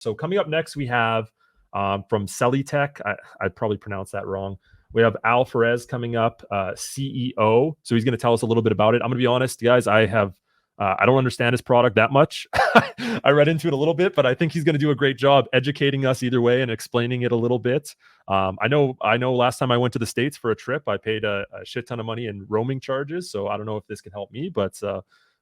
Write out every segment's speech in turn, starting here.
So coming up next, we have from Celitech. I'd probably pronounce that wrong. We have Al Ferez coming up, CEO. So he's going to tell us a little bit about it. I'm going to be honest, guys. I don't understand his product that much. I read into it a little bit, but I think he's going to do a great job educating us either way and explaining it a little bit. I know. Last time I went to the States for a trip, I paid a shit ton of money in roaming charges. So I don't know if this can help me, but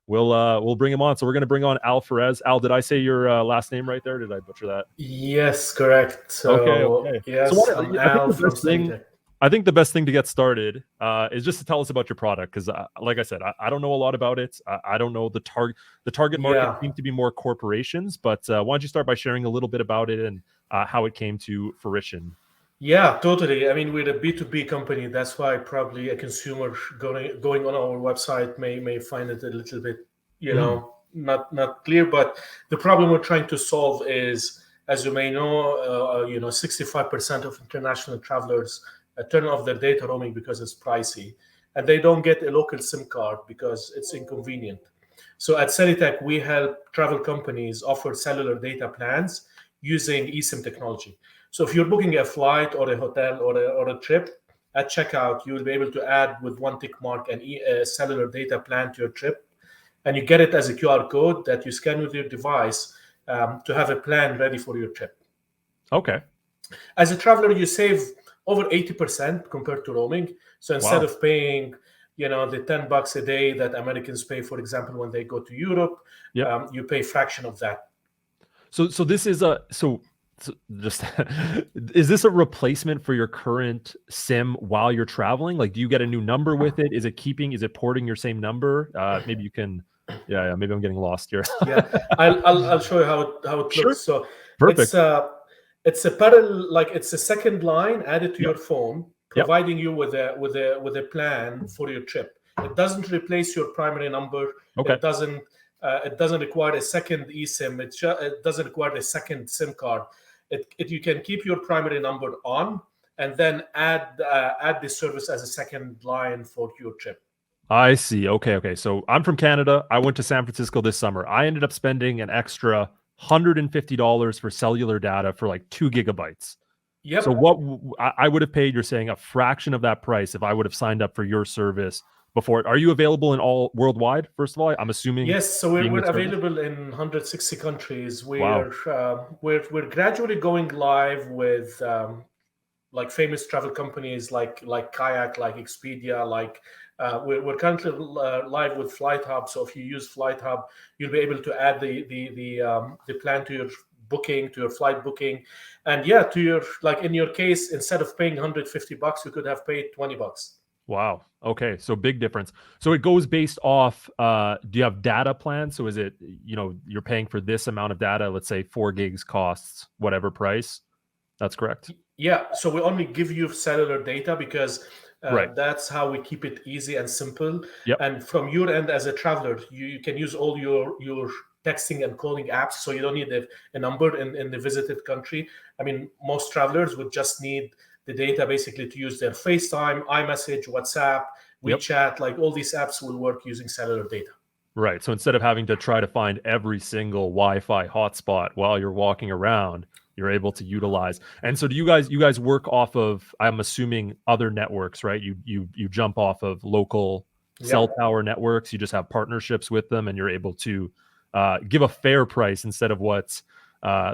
we'll bring him on. So we're going to bring on Al Ferez. Al, did I say your last name right there? Did I butcher that? Yes, correct. So, okay. Yes, so I'm Al from Celitech. I think the best thing to get started is just to tell us about your product, because like I said, I don't know a lot about it. I don't know the target market seems to be more corporations, but why don't you start by sharing a little bit about it and how it came to fruition? Yeah, totally. I mean, we're a B2B company. That's why probably a consumer going on our website may find it a little bit, not clear. But the problem we're trying to solve is, as you may know, 65% of international travelers turn off their data roaming because it's pricey, and they don't get a local SIM card because it's inconvenient. So at Celitech, we help travel companies offer cellular data plans using eSIM technology. So if you're booking a flight or a hotel or a trip, at checkout, you will be able to add with one tick mark a cellular data plan to your trip, and you get it as a QR code that you scan with your device to have a plan ready for your trip. Okay. As a traveler, you save over 80% compared to roaming. So instead of paying, the $10 a day that Americans pay, for example, when they go to Europe, you pay a fraction of that. So this is just is this a replacement for your current SIM while you're traveling? Like, do you get a new number with it? Is it porting your same number? Maybe you can. Yeah. Maybe I'm getting lost here. I'll show you how it Sure. looks. So Perfect. it's a parallel, like it's a second line added to your phone, providing you with a plan for your trip. It doesn't replace your primary number. Okay. It doesn't require a second eSIM. It doesn't require a second SIM card. You can keep your primary number on and then add this service as a second line for your trip. I see. Okay. So I'm from Canada. I went to San Francisco this summer. I ended up spending an extra $150 for cellular data for like 2 gigabytes. Yep. So what I would have paid, you're saying, a fraction of that price if I would have signed up for your service before. Are you available in all worldwide? First of all, I'm assuming. Yes. So we're available in 160 countries. We're gradually going live with like famous travel companies like Kayak, like Expedia, we're currently live with Flight Hub. So if you use Flight Hub, you'll be able to add the plan to your booking, to your flight booking, and to your, like in your case, instead of paying $150, you could have paid $20. Wow. Okay. So big difference. So it goes based off, do you have data plans? So is it, you're paying for this amount of data, let's say 4 gigs costs whatever price. That's correct. Yeah. So we only give you cellular data because that's how we keep it easy and simple. Yep. And from your end as a traveler, you can use all your texting and calling apps. So you don't need a number in the visited country. I mean, most travelers would just need the data basically to use their FaceTime, iMessage, WhatsApp, WeChat, like all these apps will work using cellular data. Right. So instead of having to try to find every single Wi-Fi hotspot while you're walking around, you're able to utilize. And so do you guys work off of, I'm assuming, other networks, right? You jump off of local cell tower networks. You just have partnerships with them and you're able to give a fair price instead of what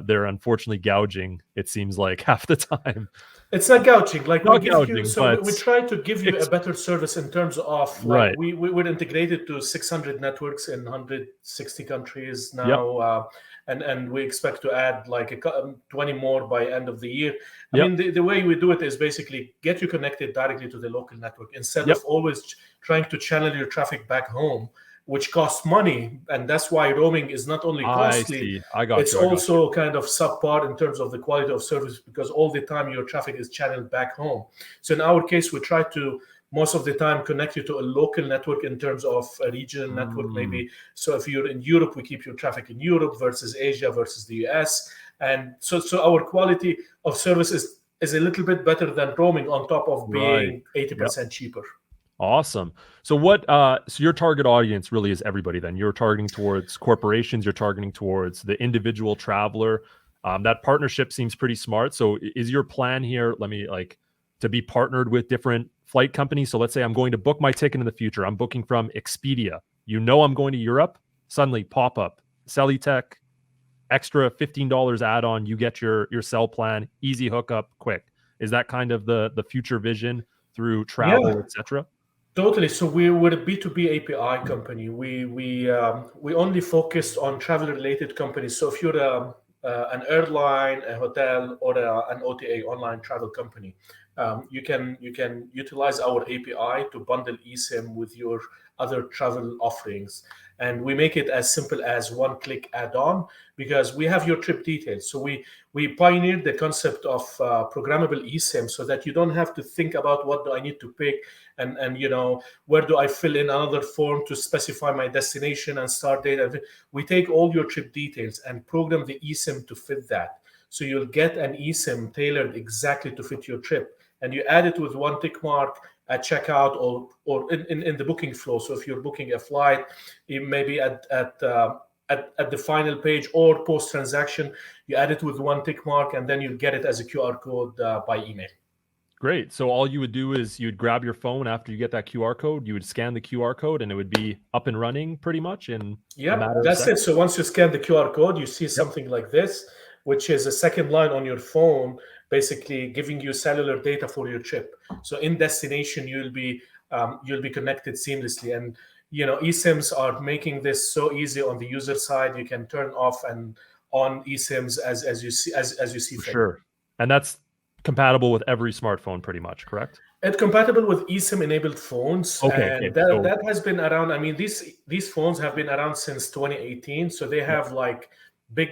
they're unfortunately gouging, it seems like, half the time. It's not gouging. Like not we try to give you a better service in terms of we're integrated to 600 networks in 160 countries now, and we expect to add like 20 more by end of the year. I mean, the way we do it is basically get you connected directly to the local network instead of always trying to channel your traffic back home, which costs money, and that's why roaming is not only costly, it's also kind of subpar in terms of the quality of service, because all the time your traffic is channeled back home. So in our case, we try to most of the time connect you to a local network in terms of a regional network maybe. So if you're in Europe, we keep your traffic in Europe versus Asia versus the US. And so our quality of service is a little bit better than roaming on top of being 80% cheaper. Awesome. So so your target audience really is everybody then. You're targeting towards corporations, you're targeting towards the individual traveler. That partnership seems pretty smart. So is your plan here, to be partnered with different flight companies? So let's say I'm going to book my ticket in the future. I'm booking from Expedia. I'm going to Europe. Suddenly pop up, Celitech, extra $15 add-on. You get your cell plan, easy hookup, quick. Is that kind of the future vision through travel, etc.? Totally. So we're a B2B API company. We only focused on travel-related companies. So if you're an airline, a hotel, or an OTA, online travel company, you can utilize our API to bundle eSIM with your other travel offerings, and we make it as simple as one-click add-on because we have your trip details. So we pioneered the concept of programmable eSIM so that you don't have to think about what do I need to pick and where do I fill in another form to specify my destination and start date. We take all your trip details and program the eSIM to fit that. So you'll get an eSIM tailored exactly to fit your trip, and you add it with one tick mark at checkout or in the booking flow. So if you're booking a flight, maybe at the final page or post transaction, you add it with one tick mark, and then you get it as a QR code by email. Great. So all you would do is you'd grab your phone after you get that QR code, you would scan the QR code, and it would be up and running pretty much in a matter of that's seconds. it. So once you scan the QR code, you see something like this, which is a second line on your phone, basically giving you cellular data for your trip. So in destination, you'll be connected seamlessly. And eSIMs are making this so easy on the user side. You can turn off and on eSIMs as you see fit. Sure. And that's compatible with every smartphone pretty much, correct? It's compatible with eSIM enabled phones. Okay. That has been around. I mean, these phones have been around since 2018. So they have like big,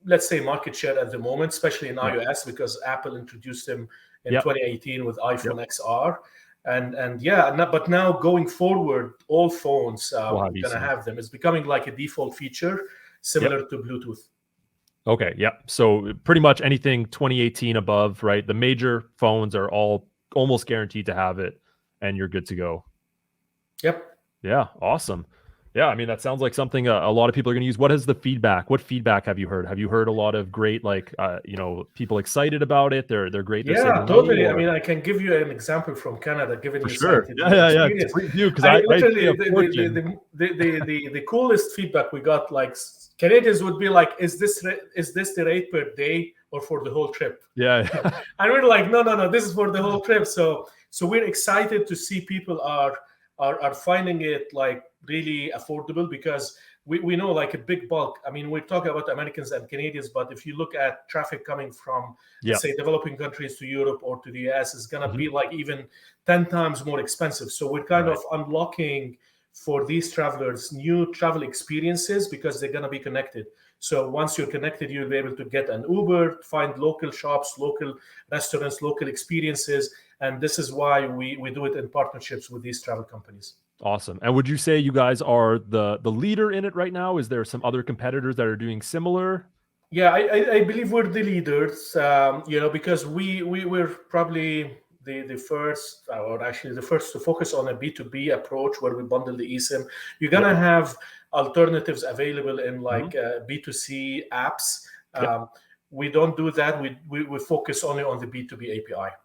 let's say, market share at the moment, especially in iOS, because Apple introduced them in 2018 with iPhone XR. But now going forward, all phones are going to have them. It's becoming like a default feature, similar to Bluetooth. Okay, so pretty much anything 2018 above, right? The major phones are all almost guaranteed to have it, and you're good to go. Yep. Yeah, awesome. Yeah, I mean, that sounds like something a lot of people are going to use. What is the feedback? What feedback have you heard? Have you heard a lot of great, people excited about it? They're great. Yeah, totally. I mean, I can give you an example from Canada, given for you sure. Experience. Because the coolest feedback we got, like Canadians would be like, "Is this the rate per day or for the whole trip?" Yeah. And we're like, no, this is for the whole trip. So we're excited to see people are finding it like really affordable, because we know like a big bulk. I mean, we're talking about Americans and Canadians, but if you look at traffic coming from, let's say, developing countries to Europe or to the US, it's going to be like even 10 times more expensive. So we're kind of unlocking for these travelers new travel experiences because they're going to be connected. So once you're connected, you'll be able to get an Uber, find local shops, local restaurants, local experiences. And this is why we do it in partnerships with these travel companies. Awesome. And would you say you guys are the leader in it right now? Is there some other competitors that are doing similar? Yeah, I believe we're the leaders, because we're probably the first, or actually the first to focus on a B2B approach where we bundle the eSIM. You're going to have alternatives available in like B2C apps. We don't do that. We focus only on the B2B API.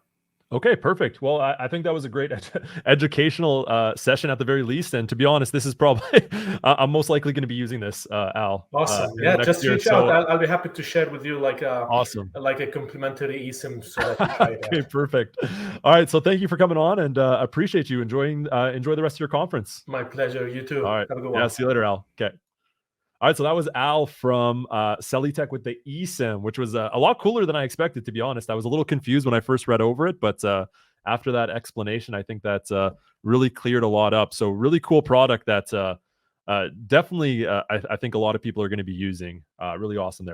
Okay, perfect. Well, I think that was a great educational session at the very least. And to be honest, this is probably, I'm most likely going to be using this, Al. Awesome. Just reach out. I'll be happy to share with you like a complimentary eSIM. So that you try it okay, perfect. All right. So thank you for coming on, and appreciate you. Enjoy the rest of your conference. My pleasure. You too. All right. Have a good one. Yeah, see you later, Al. Okay. All right, so that was Al from Celitech with the eSIM, which was a lot cooler than I expected, to be honest. I was a little confused when I first read over it, but after that explanation, I think that really cleared a lot up. So really cool product that definitely I think a lot of people are going to be using. Really awesome there.